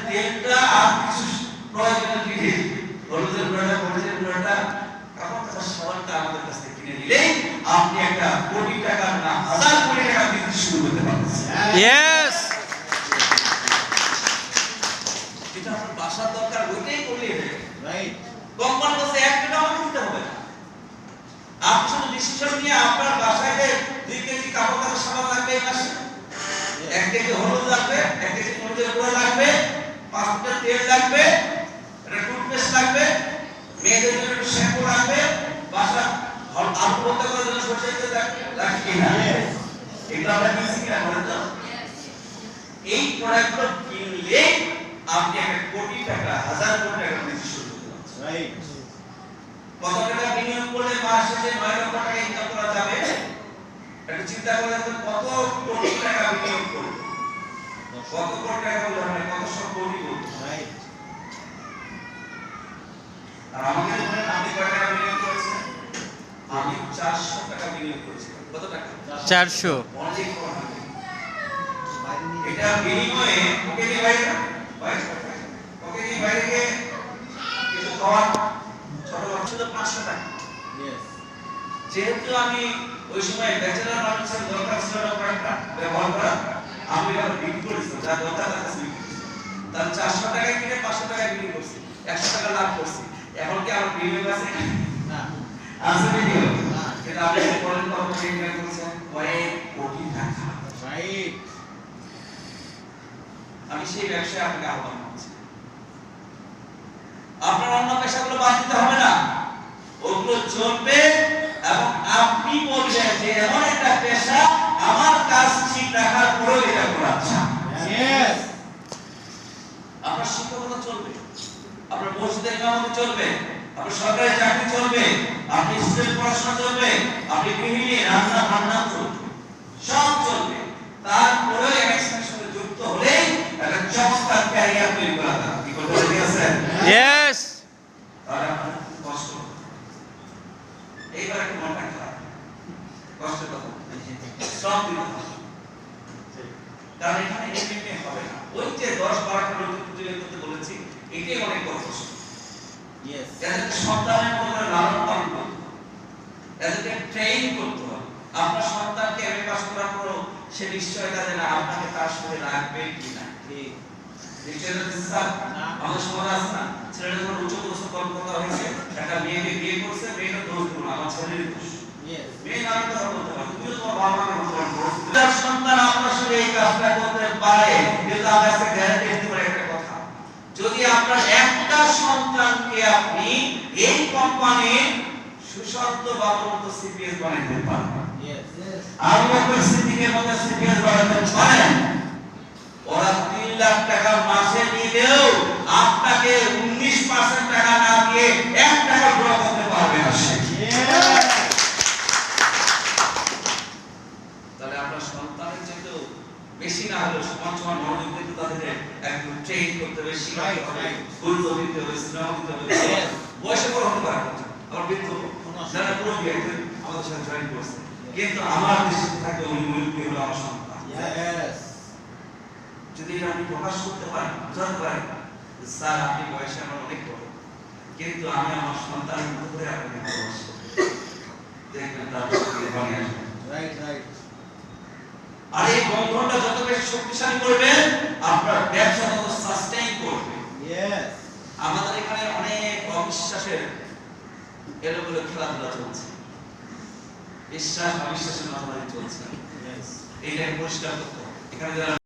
তেলটা আর কিছু প্রয়োজনীয় জিনিস হলুদের গুঁড়াটা মরিচের গুঁড়াটা কাপড় কাচার সাবানটা আমাদের কাছ থেকে কিনে নিলেই আপনি একটা কোটি টাকা না হাজার কোটি টাকা বিজনেস শুরু করতে পারবেন। ইয়েস, এটা আপনার বাসার দরকার ওইটাই করলেই হবে। রাইট। কোম্পানি কাছে 1 টাকা আমাকে দিতে হবে না। আপনি শুধু ডিসিশন নিয়ে আপনার বাসায় 2 কেজি কাপড় কাচার সাবান লাগবে এই মাসে, 1 কেজি হলুদ লাগবে, 1 কেজি মরিচের গুঁড়া লাগবে, 5 লিটার তেল লাগবে, একটা টুথপেস্ট লাগবে, মেয়েদের জন্য একটু শ্যাম্পু লাগবে, বাসা আলু ভর্তা করার জন্য সরষের তেল লাগবে কিনা, এটা আমরা কিনছি কিনা বলেন তো? এই প্রোডাক্টগুলো কিনলে আপনি একটা কোটি টাকা হাজার কোটি টাকা বিজনেস শুরু করতে পারছেন। রাইট। কত টাকা বিনিয়োগ করলে মাস শেষে 9 লক্ষ টাকা ইনকাম করা যাবে? একটু চিন্তা করে দেখুন কত কোটি টাকা বিনিয়োগ করবে, কত কোটি টাকা বলতে হবে, কত শত কোটি বলতে হবে। রাইট। আর আমাকে বলেন আপনি কত টাকা বিনিয়োগ করেছেন? আমি 400 টাকা বিনিয়োগ করেছি। কত টাকা? 400। অনেক কম। এটা বিনিময়ে ওকে দিয়ে বাইরে না ওকে দিয়ে বাইরে গিয়ে কিছু খাওয়ার ছোট লক্ষ্য তো 500 টাকা। ইয়েস। যেহেতু আমি ওই সময় ব্যাচেলর মানুষের দরকার ছিল না প্রোডাক্টটা ব্যবহার করা, আমি এটা বিক্রি করেছিলাম, যা দরকার তার কাছে বিক্রি করেছি। তার 400 টাকায় কিনে 500 টাকায় বিক্রি করছি, 100 টাকা লাভ করছি। এখন কি আমার বিনিয়োগ আছে? না। আছে বিনিয়োগ না। কিন্তু আপনি বলেন কত বিনিয়োগ করছেন? কয়েক কোটি টাকা। রাইট। আমি সেই ব্যবসায় আপনাকে আহ্বান করছি, আপনার অন্য পেশাগুলো বাদ দিতে হবে না, ওগুলো চলবে এবং আপনি বলবেন যে এমন একটা পেশা আমার কাজ ঠিক রাখার পরেও এটা করাচ্ছে। ইয়েস। আপনার শিক্ষকতা চলবে, আপনার মসজিদের ইমামতি চলবে, আপনার সরকারি চাকরি চলবে, আপনি স্কুলের পড়াশোনা চলবে, আপনি গৃহিণী রান্না বান্না চলবে, সব চলবে। তারপরেও এক্সের সাথে যুক্ত হলে একটা চমৎকার ক্যারিয়ার তৈরি করা যায়। কি করতে পেরেছেন? ইয়েস, তাহলে আপনার কষ্ট এইবার একটু মনটা খারাপ, কষ্টের কথা শ্রম দিতে হবে, কারণ এখানে এমনি হবে না। ওই যে 10-12টা লোক খুঁজে করতে বলেছি, এটাই অনেক কষ্ট। ইয়েস। এদেরকে সন্তানের মতো করে লালন পালন করতে হবে, এদেরকে ট্রেন করতে হবে। আপনার সন্তানকে এমএ পাস করার পরও সে নিশ্চয়তা যে না আপনাকে তার সাথে রাখবে কিনা। ঠিক। নিশ্চয়তা স্যার আমাদের সমাজ আছে না, ছেলেটা যখন উচ্চপদস্থ কর্মকর্তা হয়েছে, একটা মেয়েকে বিয়ে করছে, মেয়েটা দোষ দিল না, আমার ছেলেরই দোষ। ইয়েস। মেয়ে নারী কথা বলতে পারে, তুমিও তোমার বাবা মাকে বলতে পারো, তার সন্তান আপনার সাথে এই কাজটা করতে পারে। কিন্তু আমি আজকে গ্যারান্টি দিতে পারি একটা কথা, যদি আপনার একটা সন্তানকে আপনি এই কোম্পানির সুশান্ত বাবুর মতো সিপিএস বানাইতে পারেন, ইয়েস। আবু বকর সিদ্দিকের মতো সিপিএস বানাইতে পারেন, ওরা 3 লাখ টাকা মাসে নিলেও আপনাকে 19% টাকা না দিয়ে 1 টাকা ড্র করতে পারবে না সে। তাহলে আপনার সন্তানের চেয়ে বেশি না হলেও সমান সমান মনোযোগ দিতে তাদের একটু ট্রেন করতে হবে, শিখাতে হবে, গুরুত্ব দিতে হবে, শ্রম দিতে হবে। বয়সে বড় হতে পারে না, আমার বৃদ্ধ যারা মুরব্বী আমাদের সাথে জয়েন করছে, কিন্তু আমার দৃষ্টিতে থাকে উনি মুরব্বী হলো আমার সন্তান। ইয়েস। যদি আপনি প্রকাশ করতে পারেন, বুঝাতে পারেন স্যার আপনি বয়সে আমার অনেক বড়, কিন্তু আমি আমার সন্তানের মতো করে আপনাকে ভালোবাসি, দেখবেন তার বানিয়ে আসবেন। Right, right. আর এই বন্ধনটা যত বেশি শক্তিশালী করবেন, আপনার ব্যবসা তত সাস্টেইন করবে। ইয়েস। আমাদের এখানে অনেক অবিশ্বাসের এলোমেলো খেলাধুলা চলছে, বিশ্বাস অবিশ্বাসের মাঝামাঝি চলছে, ইয়েস। এইটাকে পরিষ্কার করতে হবে। এখানে যারা